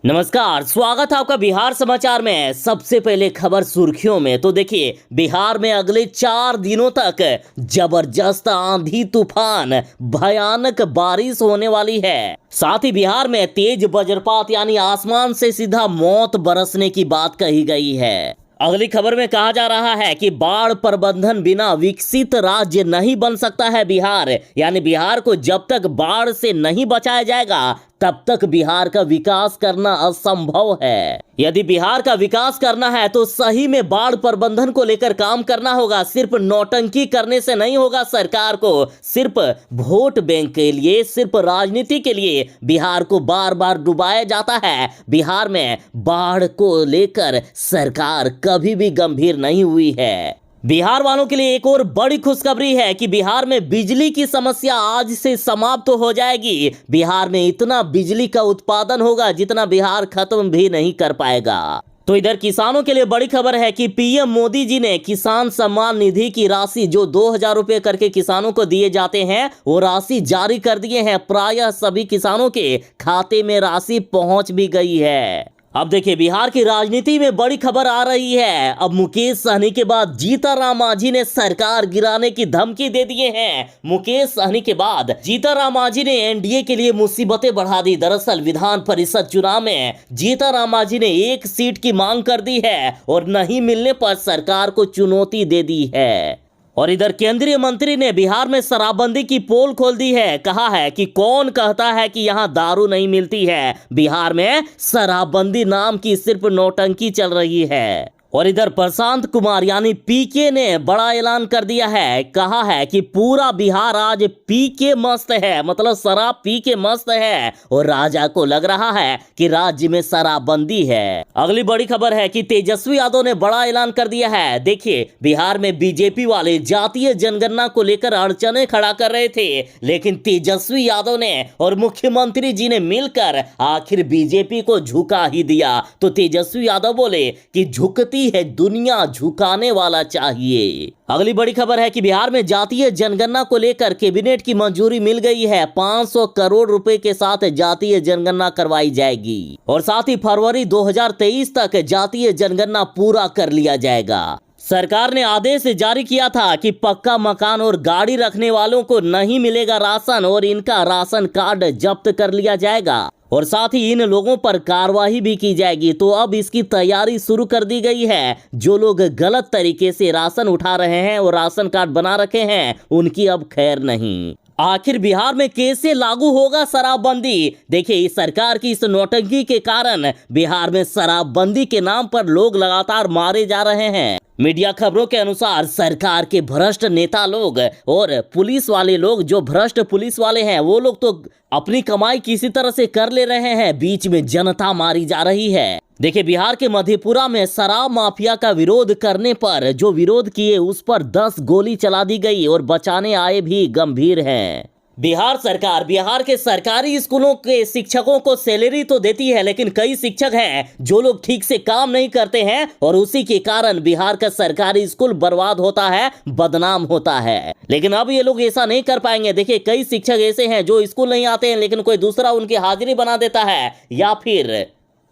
नमस्कार, स्वागत है आपका बिहार समाचार में। सबसे पहले खबर सुर्खियों में। तो देखिए, बिहार में अगले 4 दिनों तक जबरदस्त आंधी तूफान भयानक बारिश होने वाली है। साथ ही बिहार में तेज वज्रपात यानी आसमान से सीधा मौत बरसने की बात कही गई है। अगली खबर में कहा जा रहा है कि बाढ़ प्रबंधन बिना विकसित राज्य नहीं बन सकता है बिहार। यानी बिहार को जब तक बाढ़ से नहीं बचाया जाएगा तब तक बिहार का विकास करना असंभव है। यदि बिहार का विकास करना है तो सही में बाढ़ प्रबंधन को लेकर काम करना होगा। सिर्फ नौटंकी करने से नहीं होगा। सरकार को सिर्फ वोट बैंक के लिए, सिर्फ राजनीति के लिए बिहार को बार बार डुबाया जाता है। बिहार में बाढ़ को लेकर सरकार कभी भी गंभीर नहीं हुई है। बिहार वालों के लिए एक और बड़ी खुशखबरी है कि बिहार में बिजली की समस्या आज से समाप्त हो जाएगी। बिहार में इतना बिजली का उत्पादन होगा जितना बिहार खत्म भी नहीं कर पाएगा। तो इधर किसानों के लिए बड़ी खबर है कि पीएम मोदी जी ने किसान सम्मान निधि की राशि जो 2000 रुपए करके किसानों को दिए जाते हैं वो राशि जारी कर दिए हैं। प्रायः सभी किसानों के खाते में राशि पहुंच भी गई है। अब देखिए, बिहार की राजनीति में बड़ी खबर आ रही है। अब मुकेश सहनी के बाद जीतनराम मांझी ने सरकार गिराने की धमकी दे दिए हैं। मुकेश सहनी के बाद जीतनराम मांझी ने एनडीए के लिए मुसीबतें बढ़ा दी। दरअसल विधान परिषद चुनाव में जीतनराम मांझी ने 1 सीट की मांग कर दी है और नहीं मिलने पर सरकार को चुनौती दे दी है। और इधर केंद्रीय मंत्री ने बिहार में शराबबंदी की पोल खोल दी है। कहा है कि कौन कहता है कि यहां दारू नहीं मिलती है। बिहार में शराबबंदी नाम की सिर्फ नौटंकी चल रही है। और इधर प्रशांत कुमार यानी पीके ने बड़ा ऐलान कर दिया है। कहा है कि पूरा बिहार आज पी के मस्त है, मतलब शराब पी के मस्त है और राजा को लग रहा है कि राज्य में शराबबंदी है। अगली बड़ी खबर है कि तेजस्वी यादव ने बड़ा ऐलान कर दिया है। देखिए, बिहार में बीजेपी वाले जातीय जनगणना को लेकर अड़चने खड़ा कर रहे थे, लेकिन तेजस्वी यादव ने और मुख्यमंत्री जी ने मिलकर आखिर बीजेपी को झुका ही दिया। तो तेजस्वी यादव बोले कि झुकती है दुनिया, झुकाने वाला चाहिए। अगली बड़ी खबर है कि बिहार में जातीय जनगणना को लेकर कैबिनेट की मंजूरी मिल गई है। 500 करोड़ रुपए के साथ जातीय जनगणना करवाई जाएगी और साथ ही फरवरी 2023 तक जातीय जनगणना पूरा कर लिया जाएगा। सरकार ने आदेश जारी किया था कि पक्का मकान और गाड़ी रखने वालों को नहीं मिलेगा राशन और इनका राशन कार्ड जब्त कर लिया जाएगा और साथ ही इन लोगों पर कार्रवाई भी की जाएगी। तो अब इसकी तैयारी शुरू कर दी गई है। जो लोग गलत तरीके से राशन उठा रहे हैं और राशन कार्ड बना रखे हैं उनकी अब खैर नहीं। आखिर बिहार में कैसे लागू होगा शराबबंदी? देखिए, इस सरकार की इस नौटंकी के कारण बिहार में शराबबंदी के नाम पर लोग लगातार मारे जा रहे हैं। मीडिया खबरों के अनुसार सरकार के भ्रष्ट नेता लोग और पुलिस वाले लोग, जो भ्रष्ट पुलिस वाले हैं वो लोग तो अपनी कमाई किसी तरह से कर ले रहे हैं, बीच में जनता मारी जा रही है। देखिए, बिहार के मधेपुरा में शराब माफिया का विरोध करने पर जो विरोध किए उस पर 10 गोली चला दी गई और बचाने आए भी गंभीर हैं। बिहार सरकार बिहार के सरकारी स्कूलों के शिक्षकों को सैलरी तो देती है, लेकिन कई शिक्षक हैं जो लोग ठीक से काम नहीं करते हैं और उसी के कारण बिहार का सरकारी स्कूल बर्बाद होता है, बदनाम होता है। लेकिन अब ये लोग ऐसा नहीं कर पाएंगे। देखिए, कई शिक्षक ऐसे हैं जो स्कूल नहीं आते हैं लेकिन कोई दूसरा उनकी हाजिरी बना देता है या फिर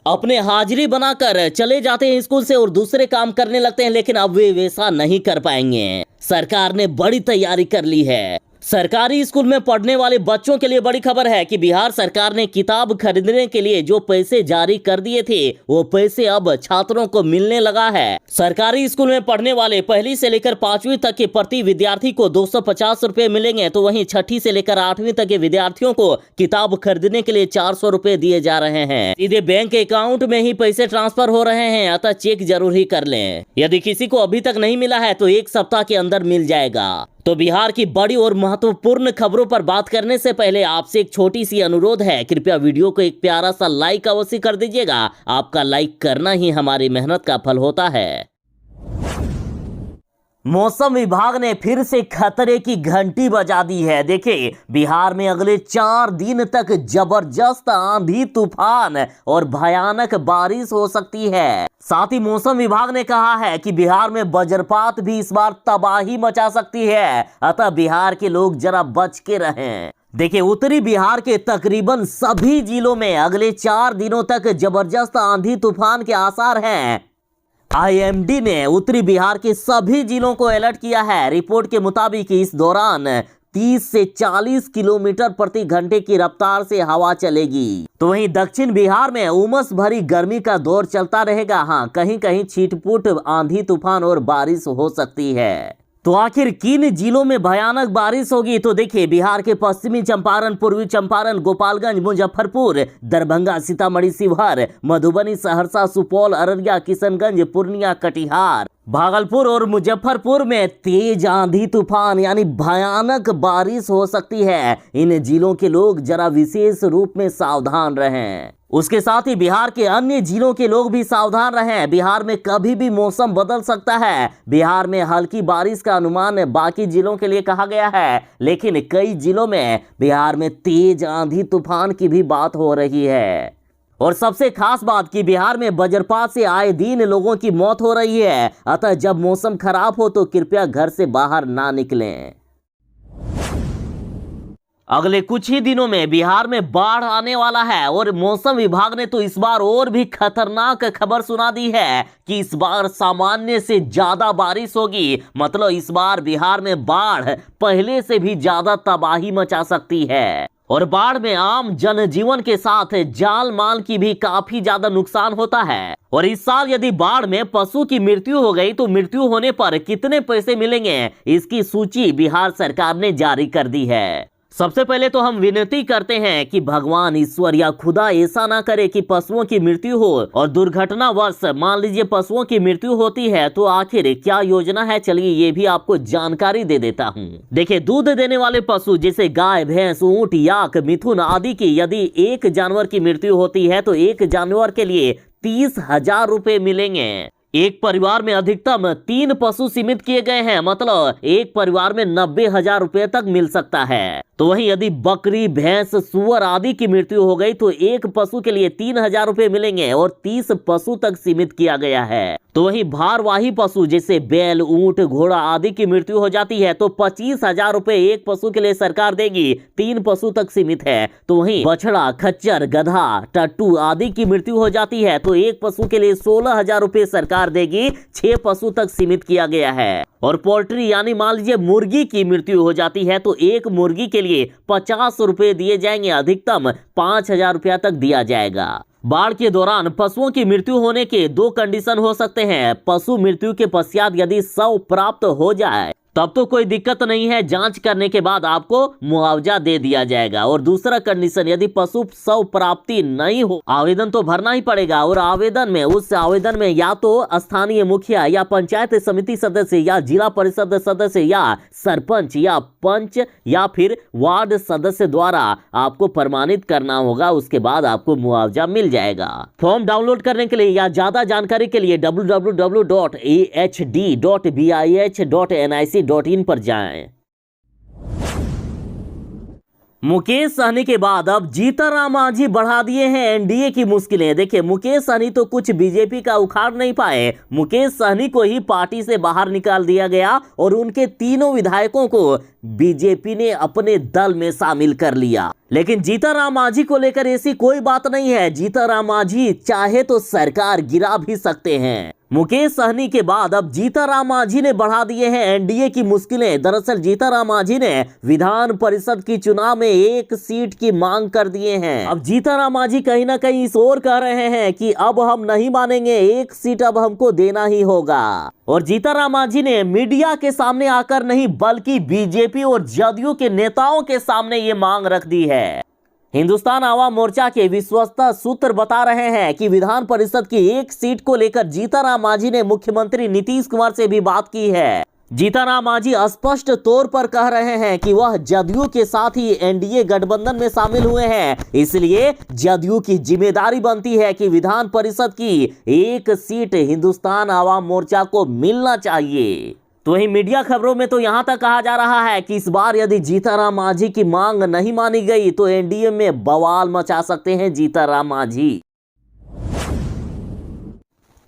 अपने हाजिरी बनाकर चले जाते हैं स्कूल से और दूसरे काम करने लगते हैं, लेकिन अब वे वैसा नहीं कर पाएंगे। सरकार ने बड़ी तैयारी कर ली है। सरकारी स्कूल में पढ़ने वाले बच्चों के लिए बड़ी खबर है कि बिहार सरकार ने किताब खरीदने के लिए जो पैसे जारी कर दिए थे वो पैसे अब छात्रों को मिलने लगा है। सरकारी स्कूल में पढ़ने वाले पहली से लेकर 5वीं तक के प्रति विद्यार्थी को 250 रुपए मिलेंगे, तो वहीं 6ठी से लेकर 8वीं तक के विद्यार्थियों को किताब खरीदने के लिए 400 रुपए दिए जा रहे हैं। सीधे बैंक अकाउंट में ही पैसे ट्रांसफर हो रहे हैं, अतः चेक जरूर ही कर लें। यदि किसी को अभी तक नहीं मिला है तो 1 सप्ताह के अंदर मिल जाएगा। तो बिहार की बड़ी और महत्वपूर्ण खबरों पर बात करने से पहले आपसे एक छोटी सी अनुरोध है, कृपया वीडियो को एक प्यारा सा लाइक अवश्य कर दीजिएगा। आपका लाइक करना ही हमारी मेहनत का फल होता है। मौसम विभाग ने फिर से खतरे की घंटी बजा दी है। देखिए, बिहार में अगले 4 दिन तक जबरदस्त आंधी तूफान और भयानक बारिश हो सकती है। साथ ही मौसम विभाग ने कहा है कि बिहार में वज्रपात भी इस बार तबाही मचा सकती है, अतः बिहार के लोग जरा बच के रहें। देखिए, उत्तरी बिहार के तकरीबन सभी जिलों में अगले 4 दिनों तक जबरदस्त आंधी तूफान के आसार हैं। आईएमडी ने उत्तरी बिहार के सभी जिलों को अलर्ट किया है। रिपोर्ट के मुताबिक इस दौरान 30 से 40 किलोमीटर प्रति घंटे की रफ्तार से हवा चलेगी। तो वहीं दक्षिण बिहार में उमस भरी गर्मी का दौर चलता रहेगा। हाँ, कहीं कहीं छिटपुट आंधी तूफान और बारिश हो सकती है। तो आखिर किन जिलों में भयानक बारिश होगी? तो देखिए, बिहार के पश्चिमी चंपारण, पूर्वी चंपारण, गोपालगंज, मुजफ्फरपुर, दरभंगा, सीतामढ़ी, शिवहर, मधुबनी, सहरसा, सुपौल, अररिया, किशनगंज, पूर्णिया, कटिहार, भागलपुर और मुजफ्फरपुर में तेज आंधी तूफान यानी भयानक बारिश हो सकती है। इन जिलों के लोग जरा विशेष रूप में सावधान रहें। उसके साथ ही बिहार के अन्य जिलों के लोग भी सावधान रहें। बिहार में कभी भी मौसम बदल सकता है। बिहार में हल्की बारिश का अनुमान बाकी जिलों के लिए कहा गया है, लेकिन कई जिलों में बिहार में तेज आंधी तूफान की भी बात हो रही है। और सबसे खास बात कि बिहार में वज्रपात से आए दिन लोगों की मौत हो रही है। अतः जब मौसम खराब हो तो कृपया घर से बाहर ना निकलें। अगले कुछ ही दिनों में बिहार में बाढ़ आने वाला है और मौसम विभाग ने तो इस बार और भी खतरनाक खबर सुना दी है कि इस बार सामान्य से ज्यादा बारिश होगी। मतलब इस बार बिहार में बाढ़ पहले से भी ज्यादा तबाही मचा सकती है और बाढ़ में आम जनजीवन के साथ जान माल की भी काफी ज्यादा नुकसान होता है। और इस साल यदि बाढ़ में पशु की मृत्यु हो गई तो मृत्यु होने पर कितने पैसे मिलेंगे, इसकी सूची बिहार सरकार ने जारी कर दी है। सबसे पहले तो हम विनती करते हैं कि भगवान, ईश्वर या खुदा ऐसा ना करे कि पशुओं की मृत्यु हो और दुर्घटनावश मान लीजिए पशुओं की मृत्यु होती है तो आखिर क्या योजना है, चलिए ये भी आपको जानकारी दे देता हूँ। देखिए, दूध देने वाले पशु जैसे गाय, भैंस, ऊंट, याक, मिथुन आदि की यदि एक जानवर की मृत्यु होती है तो एक जानवर के लिए 30,000 रुपए मिलेंगे। एक परिवार में अधिकतम 3 पशु सीमित किए गए हैं, मतलब एक परिवार में 90,000 रुपए तक मिल सकता है। तो वहीं यदि बकरी, भैंस, सुअर आदि की मृत्यु हो गई तो एक पशु के लिए 3,000 रुपए मिलेंगे और 30 पशु तक सीमित किया गया है। तो वहीं भारवाही पशु जैसे बैल, ऊंट, घोड़ा आदि की मृत्यु हो जाती है तो 25,000 रुपए एक पशु के लिए सरकार देगी, 3 पशु तक सीमित है। तो वहीं बछड़ा, खच्चर, गधा, टट्टू आदि की मृत्यु हो जाती है तो एक पशु के लिए 16,000 रुपए सरकार देगी, 6 पशु तक सीमित किया गया है। और पोल्ट्री यानी मान लीजिए मुर्गी की मृत्यु हो जाती है तो एक मुर्गी के लिए 50 रुपए दिए जाएंगे, अधिकतम 5,000 रुपया तक दिया जाएगा। बाढ़ के दौरान पशुओं की मृत्यु होने के 2 कंडीशन हो सकते हैं। पशु मृत्यु के पश्चात यदि शव प्राप्त हो जाए तब तो कोई दिक्कत नहीं है, जांच करने के बाद आपको मुआवजा दे दिया जाएगा। और दूसरा कंडीशन, यदि पशु शव प्राप्ति नहीं हो, आवेदन तो भरना ही पड़ेगा और उस आवेदन में या तो स्थानीय मुखिया या पंचायत समिति सदस्य या जिला परिषद सदस्य या सरपंच या पंच या फिर वार्ड सदस्य द्वारा आपको प्रमाणित करना होगा। उसके बाद आपको मुआवजा मिल जाएगा। फॉर्म डाउनलोड करने के लिए या ज्यादा जानकारी के लिए www.ahd.bih.nic.in पर जाएं। मुकेश सहनी के बाद अब जीतनराम मांझी बढ़ा दिए हैं एनडीए की मुश्किलें। देखिए, मुकेश सहनी तो कुछ बीजेपी का उखाड़ नहीं पाए। मुकेश सहनी को ही पार्टी से बाहर निकाल दिया गया और उनके तीनों विधायकों को बीजेपी ने अपने दल में शामिल कर लिया। लेकिन जीतनराम मांझी को लेकर ऐसी कोई बात नहीं है। जीतनराम मांझी चाहे तो सरकार गिरा भी सकते हैं। मुकेश सहनी के बाद अब जीतनराम मांझी ने बढ़ा दिए हैं एनडीए की मुश्किलें। दरअसल जीतनराम मांझी ने विधान परिषद की चुनाव में 1 सीट की मांग कर दिए हैं। अब जीतनराम मांझी कहीं ना कहीं इस ओर कह रहे हैं कि अब हम नहीं मानेंगे, 1 सीट अब हमको देना ही होगा। और जीतनराम मांझी ने मीडिया के सामने आकर नहीं बल्कि बीजेपी और जदयू के नेताओं के सामने ये मांग रख दी है। हिंदुस्तान आवाम मोर्चा के विश्वस्त सूत्र बता रहे हैं कि विधान परिषद की 1 सीट को लेकर जीतनराम मांझी ने मुख्यमंत्री नीतीश कुमार से भी बात की है। जीतनराम मांझी स्पष्ट तौर पर कह रहे हैं कि वह जदयू के साथ ही एनडीए गठबंधन में शामिल हुए हैं, इसलिए जदयू की जिम्मेदारी बनती है कि विधान परिषद की 1 सीट हिंदुस्तान आवाम मोर्चा को मिलना चाहिए। तो वही मीडिया खबरों में तो यहां तक कहा जा रहा है कि इस बार यदि जीतनराम मांझी की मांग नहीं मानी गई तो एनडीए में बवाल मचा सकते हैं जीतनराम मांझी।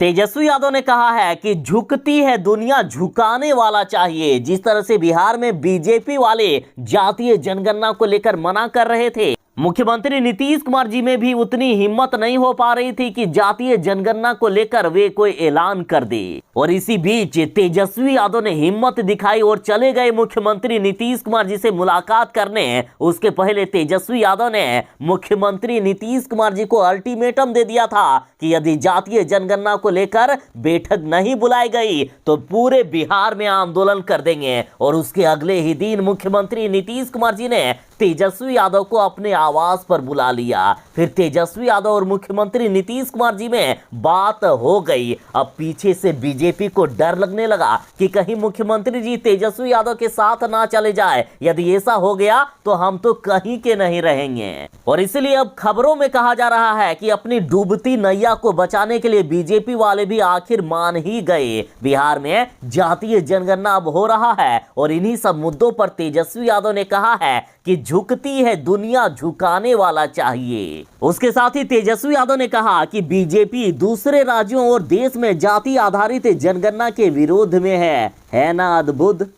तेजस्वी यादव ने कहा है कि झुकती है दुनिया, झुकाने वाला चाहिए। जिस तरह से बिहार में बीजेपी वाले जातीय जनगणना को लेकर मना कर रहे थे, मुख्यमंत्री नीतीश कुमार जी में भी उतनी हिम्मत नहीं हो पा रही थी कि जातीय जनगणना को लेकर वे कोई ऐलान कर दे। और इसी बीच तेजस्वी यादव ने हिम्मत दिखाई और चले गए मुख्यमंत्री नीतीश कुमार जी से मुलाकात करने। उसके पहले तेजस्वी यादव ने मुख्यमंत्री नीतीश कुमार जी को अल्टीमेटम दे दिया था कि यदि जातीय जनगणना को लेकर बैठक नहीं बुलाई गई तो पूरे बिहार में आंदोलन कर देंगे। और उसके अगले ही दिन मुख्यमंत्री नीतीश कुमार जी ने तेजस्वी यादव को अपने आवास पर बुला लिया। फिर तेजस्वी यादव और मुख्यमंत्री नीतीश कुमार जी में बात हो गई। अब पीछे से बीजेपी को डर लगने लगा कि कहीं मुख्यमंत्री जी तेजस्वी यादव के साथ ना चले जाए। यदि ऐसा हो गया तो हम तो कहीं के नहीं रहेंगे। और इसलिए अब खबरों में कहा जा रहा है कि अपनी डूबती नैया को बचाने के लिए बीजेपी वाले भी आखिर मान ही गए। बिहार में जातीय जनगणना अब हो रहा है और इन्हीं सब मुद्दों पर तेजस्वी यादव ने कहा है कि झुकती है दुनिया, झुकाने वाला चाहिए। उसके साथ ही तेजस्वी यादव ने कहा कि बीजेपी दूसरे राज्यों और देश में जाति आधारित जनगणना के विरोध में है ना अद्भुत।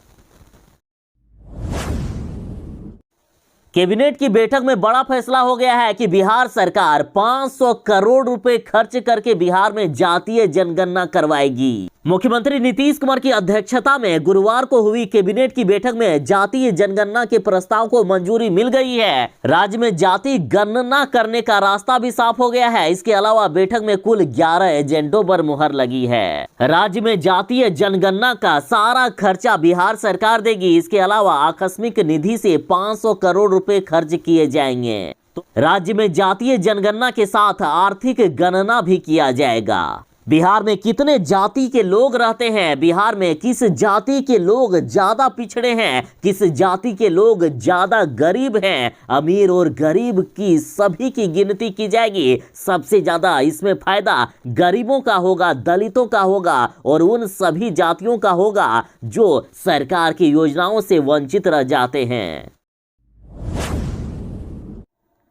कैबिनेट की बैठक में बड़ा फैसला हो गया है कि बिहार सरकार 500 करोड़ रुपए खर्च करके बिहार में जातीय जनगणना करवाएगी। मुख्यमंत्री नीतीश कुमार की अध्यक्षता में गुरुवार को हुई कैबिनेट की बैठक में जातीय जनगणना के प्रस्ताव को मंजूरी मिल गई है। राज्य में जाति गणना करने का रास्ता भी साफ हो गया है। इसके अलावा बैठक में कुल 11 एजेंडों पर मुहर लगी है। राज्य में जातीय जनगणना का सारा खर्चा बिहार सरकार देगी। इसके अलावा आकस्मिक निधि से 500 करोड़ रुपए खर्च किए जाएंगे। तो राज्य में जातीय जनगणना के साथ आर्थिक गणना भी किया जाएगा। बिहार में कितने जाति के लोग रहते हैं, बिहार में किस जाति के लोग ज्यादा पिछड़े हैं, किस जाति के लोग ज्यादा गरीब हैं, अमीर और गरीब की सभी की गिनती की जाएगी। सबसे ज्यादा इसमें फायदा गरीबों का होगा, दलितों का होगा और उन सभी जातियों का होगा जो सरकार की योजनाओं से वंचित रह जाते हैं।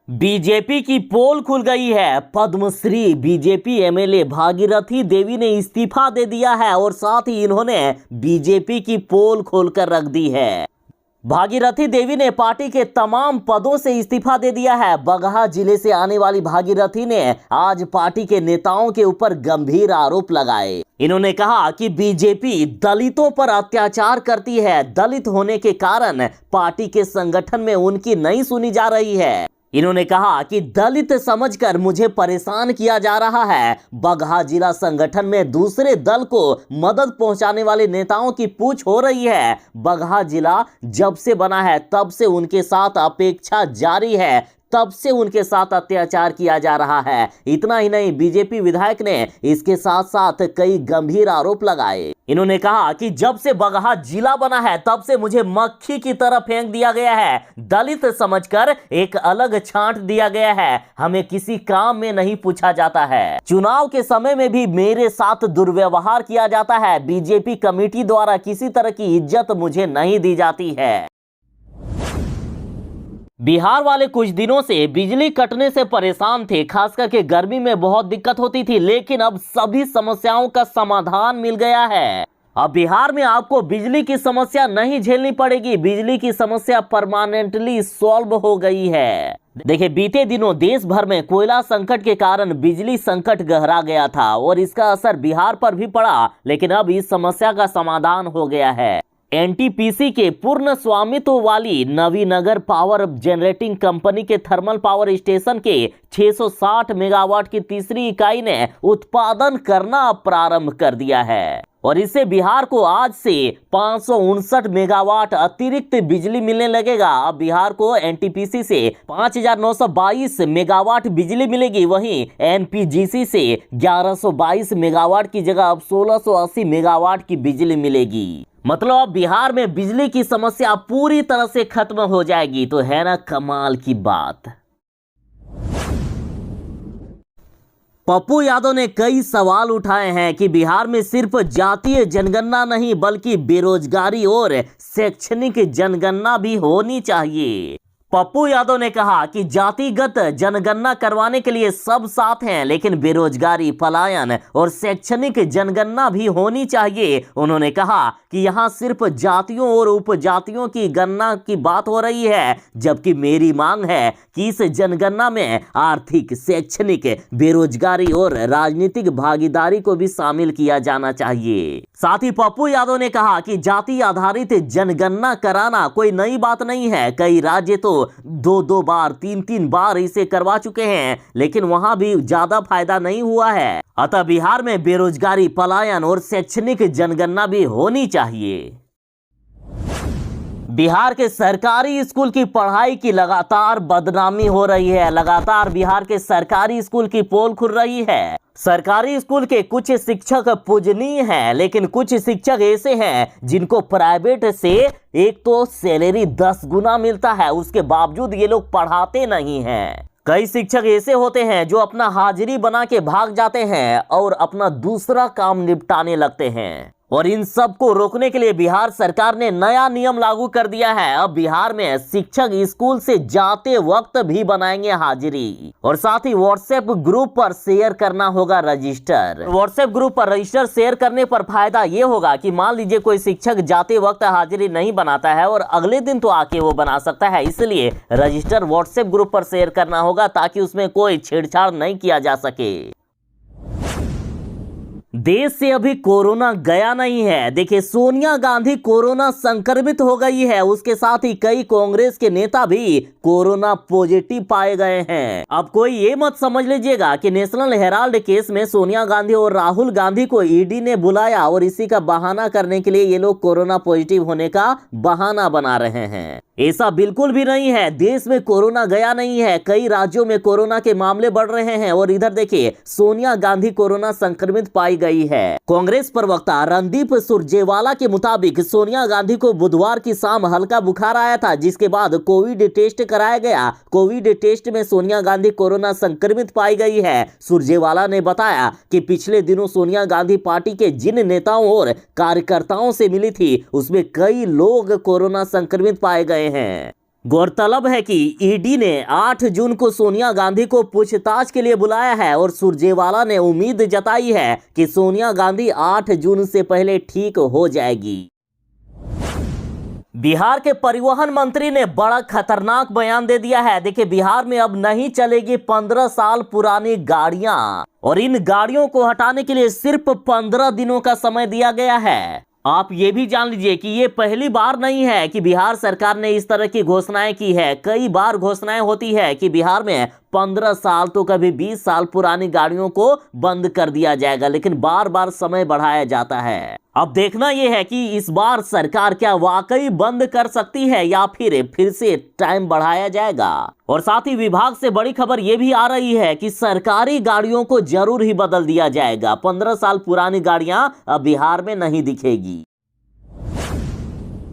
बीजेपी की पोल खुल गई है। पद्मश्री बीजेपी एमएलए भागीरथी देवी ने इस्तीफा दे दिया है और साथ ही इन्होंने बीजेपी की पोल खोलकर रख दी है। भागीरथी देवी ने पार्टी के तमाम पदों से इस्तीफा दे दिया है। बगहा जिले से आने वाली भागीरथी ने आज पार्टी के नेताओं के ऊपर गंभीर आरोप लगाए। इन्होंने कहा कि बीजेपी दलितों पर अत्याचार करती है। दलित होने के कारण पार्टी के संगठन में उनकी नहीं सुनी जा रही है। इन्होंने कहा कि दलित समझकर मुझे परेशान किया जा रहा है। बगहा जिला संगठन में दूसरे दल को मदद पहुंचाने वाले नेताओं की पूछ हो रही है। बगहा जिला जब से बना है तब से उनके साथ अपेक्षा जारी है, तब से उनके साथ अत्याचार किया जा रहा है। इतना ही नहीं, बीजेपी विधायक ने इसके साथ साथ कई गंभीर आरोप लगाए। इन्होंने कहा कि जब से बगहा जिला बना है तब से मुझे मक्खी की तरह फेंक दिया गया है। दलित समझकर एक अलग छांट दिया गया है। हमें किसी काम में नहीं पूछा जाता है। चुनाव के समय में भी मेरे साथ दुर्व्यवहार किया जाता है। बीजेपी कमेटी द्वारा किसी तरह की इज्जत मुझे नहीं दी जाती है। बिहार वाले कुछ दिनों से बिजली कटने से परेशान थे, खास करके गर्मी में बहुत दिक्कत होती थी, लेकिन अब सभी समस्याओं का समाधान मिल गया है। अब बिहार में आपको बिजली की समस्या नहीं झेलनी पड़ेगी। बिजली की समस्या परमानेंटली सॉल्व हो गई है। देखिए, बीते दिनों देश भर में कोयला संकट के कारण बिजली संकट गहरा गया था और इसका असर बिहार पर भी पड़ा, लेकिन अब इस समस्या का समाधान हो गया है। एनटीपीसी के पूर्ण स्वामित्व वाली नवीनगर पावर जनरेटिंग कंपनी के थर्मल पावर स्टेशन के 660 मेगावाट की तीसरी इकाई ने उत्पादन करना प्रारंभ कर दिया है और इससे बिहार को आज से 559 मेगावाट अतिरिक्त बिजली मिलने लगेगा। अब बिहार को एनटीपीसी से 5922 मेगावाट बिजली मिलेगी। वहीं एनपीजीसी से 1122 मेगावाट की जगह अब 1680 मेगावाट की बिजली मिलेगी। मतलब अब बिहार में बिजली की समस्या पूरी तरह से खत्म हो जाएगी। तो है ना कमाल की बात। पप्पू यादव ने कई सवाल उठाए हैं कि बिहार में सिर्फ जातीय जनगणना नहीं बल्कि बेरोजगारी और शैक्षणिक जनगणना भी होनी चाहिए। पप्पू यादव ने कहा कि जातिगत जनगणना करवाने के लिए सब साथ हैं, लेकिन बेरोजगारी, पलायन और शैक्षणिक जनगणना भी होनी चाहिए। उन्होंने कहा कि यहाँ सिर्फ जातियों और उपजातियों की गणना की बात हो रही है, जबकि मेरी मांग है कि इस जनगणना में आर्थिक, शैक्षणिक, बेरोजगारी और राजनीतिक भागीदारी को भी शामिल किया जाना चाहिए। साथ ही पप्पू यादव ने कहा कि जाति आधारित जनगणना कराना कोई नई बात नहीं है। कई राज्य तो 2-2 बार, 3-3 बार इसे करवा चुके हैं, लेकिन वहां भी ज्यादा फायदा नहीं हुआ है। अतः बिहार में बेरोजगारी, पलायन और शैक्षणिक जनगणना भी होनी चाहिए। बिहार के सरकारी स्कूल की पढ़ाई की लगातार बदनामी हो रही है। लगातार बिहार के सरकारी स्कूल की पोल खुल रही है। सरकारी स्कूल के कुछ शिक्षक पूजनीय हैं, लेकिन कुछ शिक्षक ऐसे हैं जिनको प्राइवेट से एक तो सैलरी 10 गुना मिलता है, उसके बावजूद ये लोग पढ़ाते नहीं हैं। कई शिक्षक ऐसे होते हैं जो अपना हाजिरी बना के भाग जाते हैं और अपना दूसरा काम निपटाने लगते हैं। और इन सब को रोकने के लिए बिहार सरकार ने नया नियम लागू कर दिया है। अब बिहार में शिक्षक स्कूल से जाते वक्त भी बनाएंगे हाजिरी, और साथ ही व्हाट्सएप ग्रुप पर शेयर करना होगा रजिस्टर। व्हाट्सएप ग्रुप पर रजिस्टर शेयर करने पर फायदा ये होगा कि मान लीजिए कोई शिक्षक जाते वक्त हाजिरी नहीं बनाता है और अगले दिन तो आके वो बना सकता है, इसलिए रजिस्टर व्हाट्सएप ग्रुप पर शेयर करना होगा ताकि उसमें कोई छेड़छाड़ नहीं किया जा सके। देश से अभी कोरोना गया नहीं है। देखिए, सोनिया गांधी कोरोना संक्रमित हो गई है, उसके साथ ही कई कांग्रेस के नेता भी कोरोना पॉजिटिव पाए गए हैं। अब कोई ये मत समझ लीजिएगा कि नेशनल हेराल्ड केस में सोनिया गांधी और राहुल गांधी को ईडी ने बुलाया और इसी का बहाना करने के लिए ये लोग कोरोना पॉजिटिव होने का बहाना बना रहे हैं। ऐसा बिल्कुल भी नहीं है। देश में कोरोना गया नहीं है। कई राज्यों में कोरोना के मामले बढ़ रहे हैं और इधर देखिए, सोनिया गांधी कोरोना संक्रमित पाई गई है। कांग्रेस प्रवक्ता रणदीप सुरजेवाला के मुताबिक सोनिया गांधी को बुधवार की शाम हल्का बुखार आया था, जिसके बाद कोविड टेस्ट कराया गया। कोविड टेस्ट में सोनिया गांधी कोरोना संक्रमित पाई गई है। सुरजेवाला ने बताया कि पिछले दिनों सोनिया गांधी पार्टी के जिन नेताओं और कार्यकर्ताओं से मिली थी, उसमें कई लोग कोरोना संक्रमित पाए गए हैं। गौरतलब है कि ईडी ने 8 जून को सोनिया गांधी को पूछताछ के लिए बुलाया है और सुरजेवाला ने उम्मीद जताई है कि सोनिया गांधी 8 जून से पहले ठीक हो जाएगी। बिहार के परिवहन मंत्री ने बड़ा खतरनाक बयान दे दिया है। देखिए, बिहार में अब नहीं चलेगी 15 साल पुरानी गाड़ियां, और इन गाड़ियों को हटाने के लिए सिर्फ 15 दिनों का समय दिया गया है। आप ये भी जान लीजिए कि ये पहली बार नहीं है कि बिहार सरकार ने इस तरह की घोषणाएं की है। कई बार घोषणाएं होती है कि बिहार में 15 साल तो कभी 20 साल पुरानी गाड़ियों को बंद कर दिया जाएगा, लेकिन बार बार समय बढ़ाया जाता है। अब देखना यह है कि इस बार सरकार क्या वाकई बंद कर सकती है या फिर से टाइम बढ़ाया जाएगा। और साथ ही विभाग से बड़ी खबर यह भी आ रही है कि सरकारी गाड़ियों को जरूर ही बदल दिया जाएगा। 15 साल पुरानी गाड़ियां अब बिहार में नहीं दिखेगी।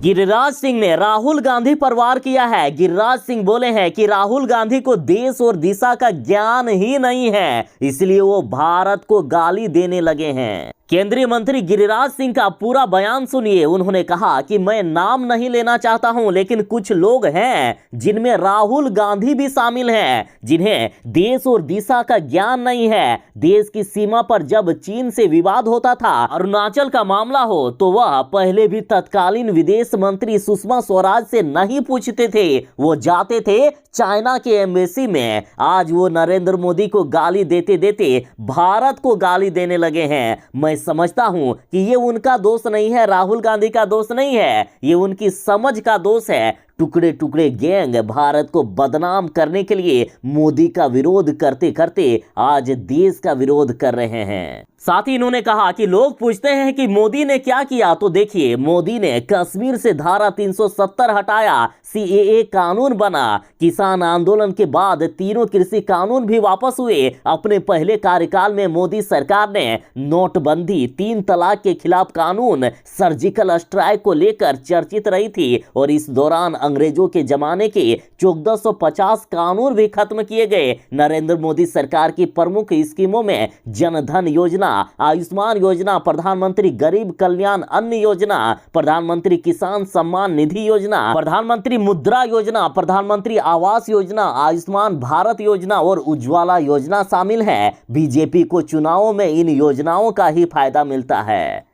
गिरिराज सिंह ने राहुल गांधी पर वार किया है। गिरिराज सिंह बोले हैं कि राहुल गांधी को देश और दिशा का ज्ञान ही नहीं है, इसलिए वो भारत को गाली देने लगे हैं। केंद्रीय मंत्री गिरिराज सिंह का पूरा बयान सुनिए। उन्होंने कहा कि मैं नाम नहीं लेना चाहता हूं, लेकिन कुछ लोग हैं जिनमें राहुल गांधी भी शामिल हैं, जिन्हें देश और दिशा का ज्ञान नहीं है। देश की सीमा पर जब चीन से विवाद होता था, अरुणाचल का मामला हो, तो वह पहले भी तत्कालीन विदेश मंत्री सुषमा स्वराज से नहीं पूछते थे, वो जाते थे चाइना के एम्बेसी में। आज वो नरेंद्र मोदी को गाली देते देते भारत को गाली देने लगे हैं। मैं समझता हूं कि ये उनका दोष नहीं है, राहुल गांधी का दोष नहीं है, ये उनकी समझ का दोष है। टुकड़े टुकड़े गैंग भारत को बदनाम करने के लिए मोदी का विरोध करते करते आज देश का विरोध कर रहे हैं। साथ ही इन्होंने कहा कि लोग पूछते हैं कि मोदी ने क्या किया, तो देखिए, मोदी ने कश्मीर से धारा 370 हटाया, सीएए कानून बना, किसान आंदोलन के बाद तीनों कृषि कानून भी वापस हुए। अपने पहले कार्यकाल में मोदी सरकार ने नोटबंदी, 3 तलाक के खिलाफ कानून, सर्जिकल स्ट्राइक को लेकर चर्चित रही थी, और इस दौरान अंग्रेजों के जमाने के 1450 कानून भी खत्म किए गए। नरेंद्र मोदी सरकार की प्रमुख स्कीमों में जनधन योजना, आयुष्मान योजना, प्रधानमंत्री गरीब कल्याण अन्न योजना, प्रधानमंत्री किसान सम्मान निधि योजना, प्रधानमंत्री मुद्रा योजना, प्रधानमंत्री आवास योजना, आयुष्मान भारत योजना और उज्ज्वला योजना शामिल है। बीजेपी को चुनावों में इन योजनाओं का ही फायदा मिलता है।